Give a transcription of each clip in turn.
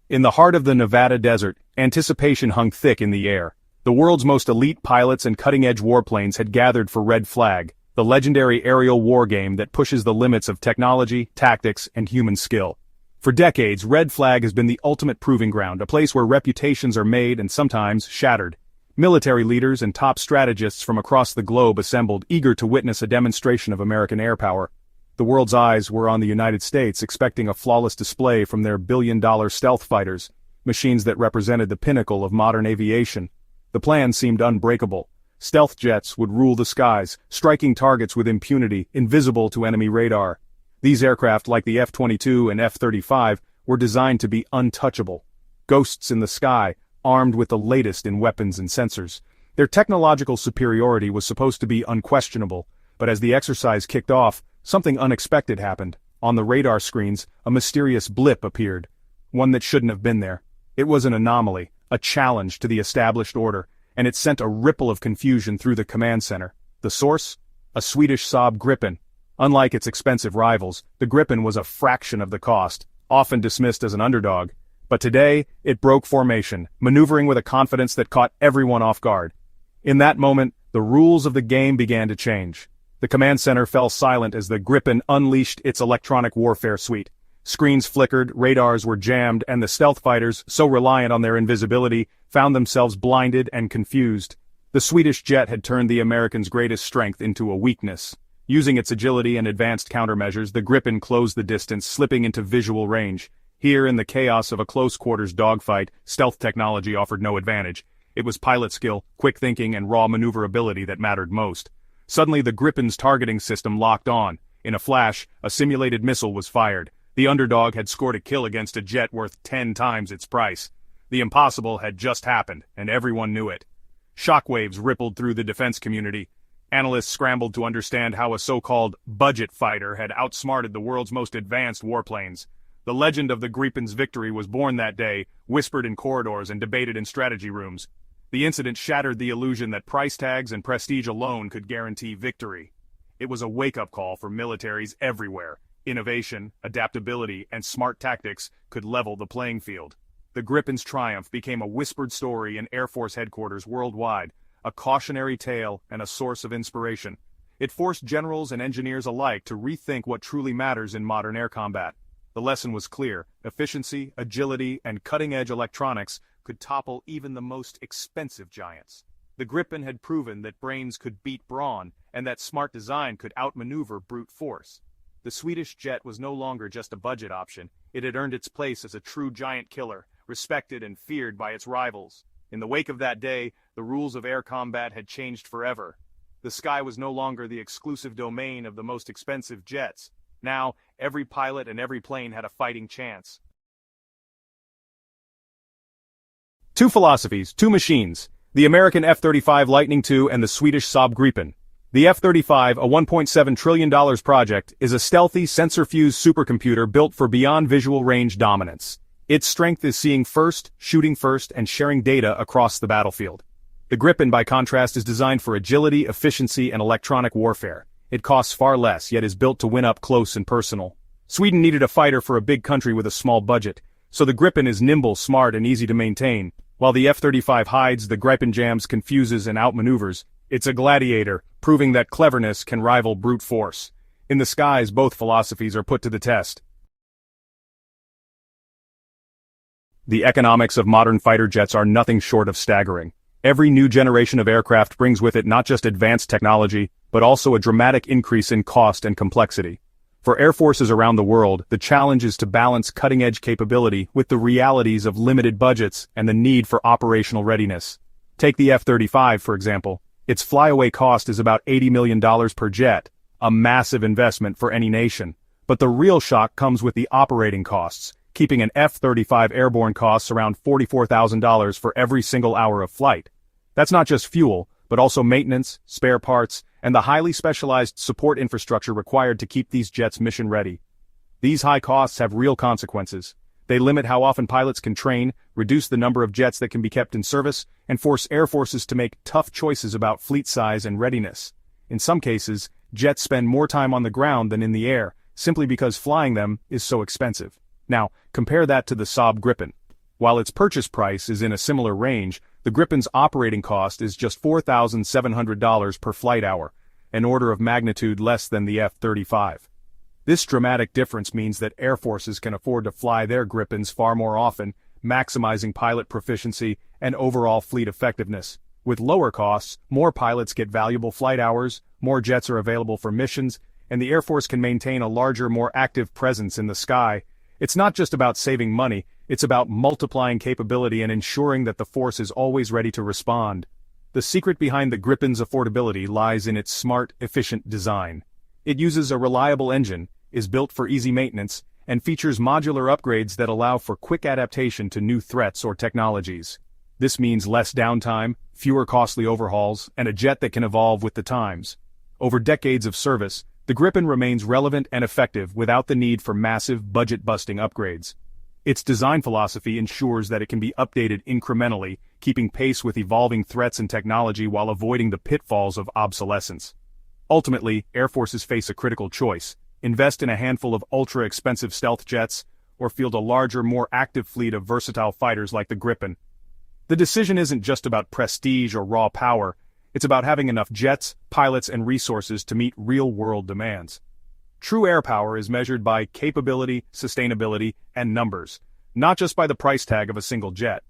In the heart of the Nevada desert, anticipation hung thick in the air. The world's most elite pilots and cutting-edge warplanes had gathered for Red Flag, the legendary aerial war game that pushes the limits of technology, tactics, and human skill. For decades, Red Flag has been the ultimate proving ground, a place where reputations are made and sometimes shattered. Military leaders and top strategists from across the globe assembled, eager to witness a demonstration of American air power. The world's eyes were on the United States, expecting a flawless display from their billion-dollar stealth fighters, machines that represented the pinnacle of modern aviation. The plan seemed unbreakable. Stealth jets would rule the skies, striking targets with impunity, invisible to enemy radar. These aircraft, like the F-22 and F-35, were designed to be untouchable. Ghosts in the sky, armed with the latest in weapons and sensors. Their technological superiority was supposed to be unquestionable, but as the exercise kicked off, something unexpected happened. On the radar screens, a mysterious blip appeared. One that shouldn't have been there. It was an anomaly, a challenge to the established order, and it sent a ripple of confusion through the command center. The source? A Swedish Saab Gripen. Unlike its expensive rivals, the Gripen was a fraction of the cost, often dismissed as an underdog. But today, it broke formation, maneuvering with a confidence that caught everyone off guard. In that moment, the rules of the game began to change. The command center fell silent as the Gripen unleashed its electronic warfare suite. Screens flickered, radars were jammed, and the stealth fighters, so reliant on their invisibility, found themselves blinded and confused. The Swedish jet had turned the Americans' greatest strength into a weakness. Using its agility and advanced countermeasures, the Gripen closed the distance, slipping into visual range. Here, in the chaos of a close-quarters dogfight, stealth technology offered no advantage. It was pilot skill, quick thinking, and raw maneuverability that mattered most. Suddenly the Gripen's targeting system locked on. In a flash, a simulated missile was fired. The underdog had scored a kill against a jet worth 10 times its price. The impossible had just happened, and everyone knew it. Shockwaves rippled through the defense community. Analysts scrambled to understand how a so-called budget fighter had outsmarted the world's most advanced warplanes. The legend of the Gripen's victory was born that day, whispered in corridors and debated in strategy rooms. The incident shattered the illusion that price tags and prestige alone could guarantee victory. It was a wake-up call for militaries everywhere. Innovation, adaptability, and smart tactics could level the playing field. The Gripen's triumph became a whispered story in Air Force headquarters worldwide, a cautionary tale and a source of inspiration. It forced generals and engineers alike to rethink what truly matters in modern air combat. The lesson was clear: efficiency, agility, and cutting-edge electronics could topple even the most expensive giants. The Gripen had proven that brains could beat brawn, and that smart design could outmaneuver brute force. The Swedish jet was no longer just a budget option. It had earned its place as a true giant killer, respected and feared by its rivals. In the wake of that day, the rules of air combat had changed forever. The sky was no longer the exclusive domain of the most expensive jets. Now, every pilot and every plane had a fighting chance. Two philosophies, two machines. The American F-35 Lightning II and the Swedish Saab Gripen. The F-35, a $1.7 trillion project, is a stealthy, sensor-fused supercomputer built for beyond visual range dominance. Its strength is seeing first, shooting first, and sharing data across the battlefield. The Gripen, by contrast, is designed for agility, efficiency, and electronic warfare. It costs far less, yet is built to win up close and personal. Sweden needed a fighter for a big country with a small budget, so the Gripen is nimble, smart, and easy to maintain. While the F-35 hides, the Gripen jams, confuses, and outmaneuvers. It's a gladiator, proving that cleverness can rival brute force. In the skies, both philosophies are put to the test. The economics of modern fighter jets are nothing short of staggering. Every new generation of aircraft brings with it not just advanced technology, but also a dramatic increase in cost and complexity. For air forces around the world, the challenge is to balance cutting-edge capability with the realities of limited budgets and the need for operational readiness. Take the F-35, for example. Its flyaway cost is about $80 million per jet, a massive investment for any nation. But the real shock comes with the operating costs. Keeping an F-35 airborne costs around $44,000 for every single hour of flight. That's not just fuel, but also maintenance, spare parts, and the highly specialized support infrastructure required to keep these jets mission-ready. These high costs have real consequences. They limit how often pilots can train, reduce the number of jets that can be kept in service, and force air forces to make tough choices about fleet size and readiness. In some cases, jets spend more time on the ground than in the air, simply because flying them is so expensive. Now, compare that to the Saab Gripen. While its purchase price is in a similar range, the Gripen's operating cost is just $4,700 per flight hour, an order of magnitude less than the F-35. This dramatic difference means that air forces can afford to fly their Gripens far more often, maximizing pilot proficiency and overall fleet effectiveness. With lower costs, more pilots get valuable flight hours, more jets are available for missions, and the Air Force can maintain a larger, more active presence in the sky. It's not just about saving money, it's about multiplying capability and ensuring that the force is always ready to respond. The secret behind the Gripen's affordability lies in its smart, efficient design. It uses a reliable engine, is built for easy maintenance, and features modular upgrades that allow for quick adaptation to new threats or technologies. This means less downtime, fewer costly overhauls, and a jet that can evolve with the times. Over decades of service, the Gripen remains relevant and effective without the need for massive, budget-busting upgrades. Its design philosophy ensures that it can be updated incrementally, keeping pace with evolving threats and technology while avoiding the pitfalls of obsolescence. Ultimately, air forces face a critical choice: invest in a handful of ultra-expensive stealth jets, or field a larger, more active fleet of versatile fighters like the Gripen. The decision isn't just about prestige or raw power, it's about having enough jets, pilots, and resources to meet real-world demands. True air power is measured by capability, sustainability, and numbers, not just by the price tag of a single jet.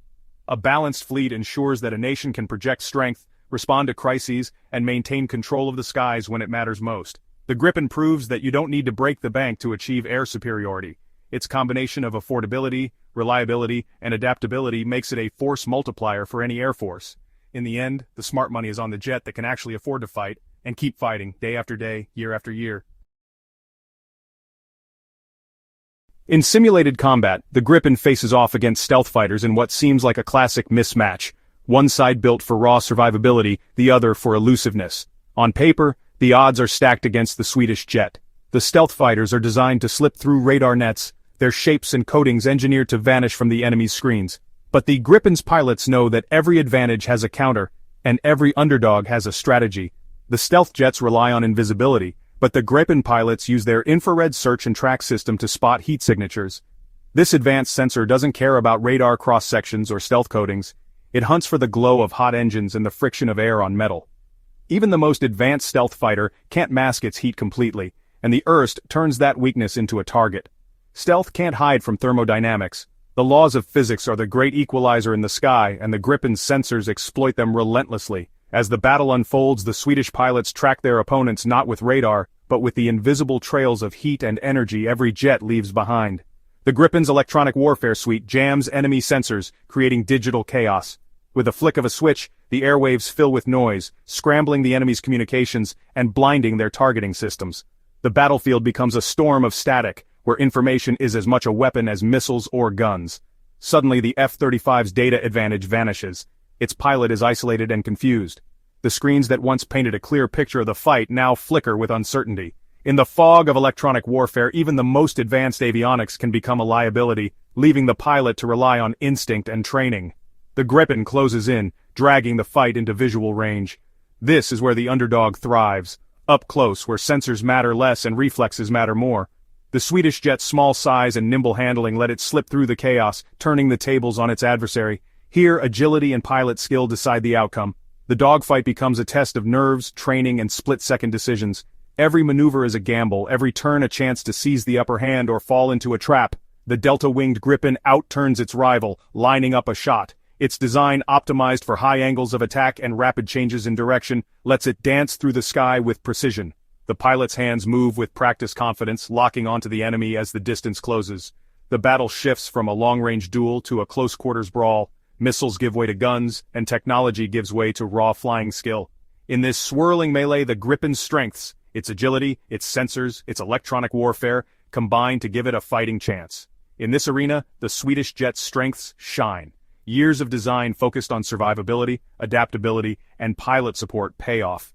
A balanced fleet ensures that a nation can project strength, respond to crises, and maintain control of the skies when it matters most. The Gripen proves that you don't need to break the bank to achieve air superiority. Its combination of affordability, reliability, and adaptability makes it a force multiplier for any air force. In the end, the smart money is on the jet that can actually afford to fight, and keep fighting, day after day, year after year. In simulated combat, the Gripen faces off against stealth fighters in what seems like a classic mismatch. One side built for raw survivability, the other for elusiveness. On paper, the odds are stacked against the Swedish jet. The stealth fighters are designed to slip through radar nets, their shapes and coatings engineered to vanish from the enemy's screens. But the Gripen's pilots know that every advantage has a counter, and every underdog has a strategy. The stealth jets rely on invisibility, but the Gripen pilots use their infrared search and track system to spot heat signatures. This advanced sensor doesn't care about radar cross-sections or stealth coatings. It hunts for the glow of hot engines and the friction of air on metal. Even the most advanced stealth fighter can't mask its heat completely, and the Erst turns that weakness into a target. Stealth can't hide from thermodynamics. The laws of physics are the great equalizer in the sky, and the Gripen's sensors exploit them relentlessly. As the battle unfolds, the Swedish pilots track their opponents not with radar, but with the invisible trails of heat and energy every jet leaves behind. The Gripen's electronic warfare suite jams enemy sensors, creating digital chaos. With a flick of a switch, the airwaves fill with noise, scrambling the enemy's communications and blinding their targeting systems. The battlefield becomes a storm of static, where information is as much a weapon as missiles or guns. Suddenly the F-35's data advantage vanishes. Its pilot is isolated and confused. The screens that once painted a clear picture of the fight now flicker with uncertainty. In the fog of electronic warfare, even the most advanced avionics can become a liability, leaving the pilot to rely on instinct and training. The Gripen closes in, dragging the fight into visual range. This is where the underdog thrives, up close where sensors matter less and reflexes matter more. The Swedish jet's small size and nimble handling let it slip through the chaos, turning the tables on its adversary. Here, agility and pilot skill decide the outcome. The dogfight becomes a test of nerves, training, and split-second decisions. Every maneuver is a gamble, every turn a chance to seize the upper hand or fall into a trap. The delta-winged Gripen outturns its rival, lining up a shot. Its design, optimized for high angles of attack and rapid changes in direction, lets it dance through the sky with precision. The pilot's hands move with practiced confidence, locking onto the enemy as the distance closes. The battle shifts from a long-range duel to a close-quarters brawl. Missiles give way to guns, and technology gives way to raw flying skill. In this swirling melee, the Gripen's strengths, its agility, its sensors, its electronic warfare, combine to give it a fighting chance. In this arena, the Swedish jet's strengths shine. Years of design focused on survivability, adaptability, and pilot support pay off.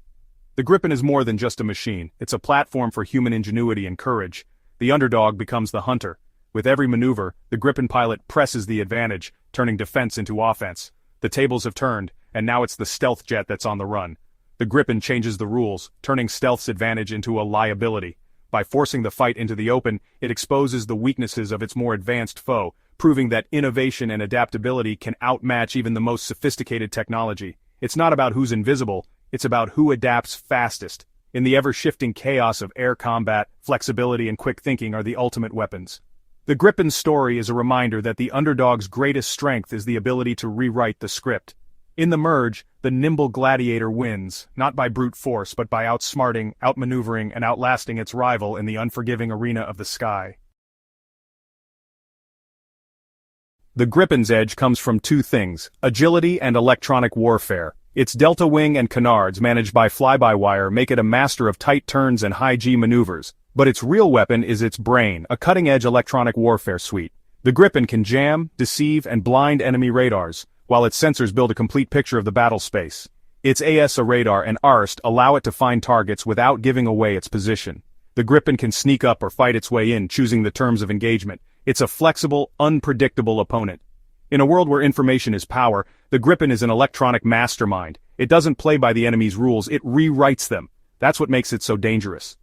The Gripen is more than just a machine. It's a platform for human ingenuity and courage. The underdog becomes the hunter. With every maneuver, the Gripen pilot presses the advantage, turning defense into offense. The tables have turned, and now it's the stealth jet that's on the run. The Gripen changes the rules, turning stealth's advantage into a liability. By forcing the fight into the open, it exposes the weaknesses of its more advanced foe, proving that innovation and adaptability can outmatch even the most sophisticated technology. It's not about who's invisible, it's about who adapts fastest. In the ever-shifting chaos of air combat, flexibility and quick thinking are the ultimate weapons. The Gripen's story is a reminder that the underdog's greatest strength is the ability to rewrite the script. In the merge, the nimble gladiator wins, not by brute force but by outsmarting, outmaneuvering, and outlasting its rival in the unforgiving arena of the sky. The Gripen's edge comes from two things: agility and electronic warfare. Its delta wing and canards managed by fly-by-wire make it a master of tight turns and high-G maneuvers, but its real weapon is its brain, a cutting-edge electronic warfare suite. The Gripen can jam, deceive, and blind enemy radars, while its sensors build a complete picture of the battle space. Its AESA radar and ARST allow it to find targets without giving away its position. The Gripen can sneak up or fight its way in, choosing the terms of engagement. It's a flexible, unpredictable opponent. In a world where information is power, the Gripen is an electronic mastermind. It doesn't play by the enemy's rules, it rewrites them. That's what makes it so dangerous.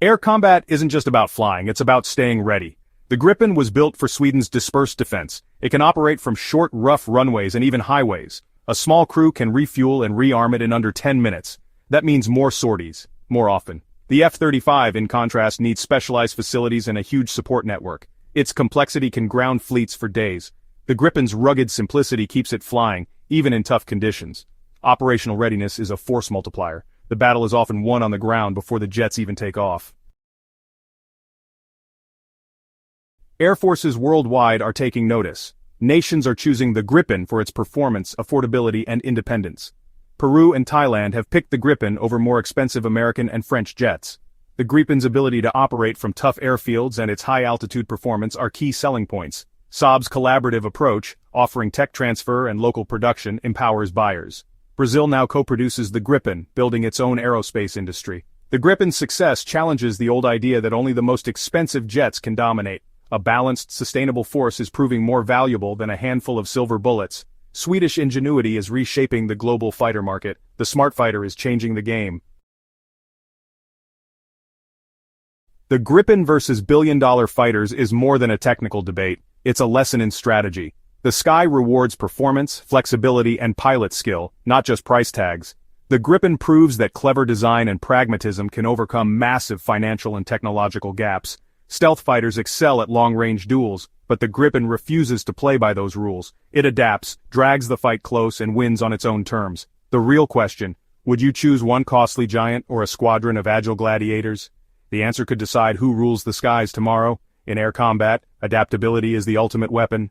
Air combat isn't just about flying, it's about staying ready. The Gripen was built for Sweden's dispersed defense. It can operate from short, rough runways and even highways. A small crew can refuel and rearm it in under 10 minutes. That means more sorties, more often. The F-35, in contrast, needs specialized facilities and a huge support network. Its complexity can ground fleets for days. The Gripen's rugged simplicity keeps it flying, even in tough conditions. Operational readiness is a force multiplier. The battle is often won on the ground before the jets even take off. Air forces worldwide are taking notice. Nations are choosing the Gripen for its performance, affordability, and independence. Peru and Thailand have picked the Gripen over more expensive American and French jets. The Gripen's ability to operate from tough airfields and its high-altitude performance are key selling points. Saab's collaborative approach, offering tech transfer and local production, empowers buyers. Brazil now co-produces the Gripen, building its own aerospace industry. The Gripen's success challenges the old idea that only the most expensive jets can dominate. A balanced, sustainable force is proving more valuable than a handful of silver bullets. Swedish ingenuity is reshaping the global fighter market. The smart fighter is changing the game. The Gripen versus billion-dollar fighters is more than a technical debate, it's a lesson in strategy. The sky rewards performance, flexibility, and pilot skill, not just price tags. The Gripen proves that clever design and pragmatism can overcome massive financial and technological gaps. Stealth fighters excel at long-range duels, but the Gripen refuses to play by those rules. It adapts, drags the fight close, and wins on its own terms. The real question: would you choose one costly giant or a squadron of agile gladiators? The answer could decide who rules the skies tomorrow. In air combat, adaptability is the ultimate weapon.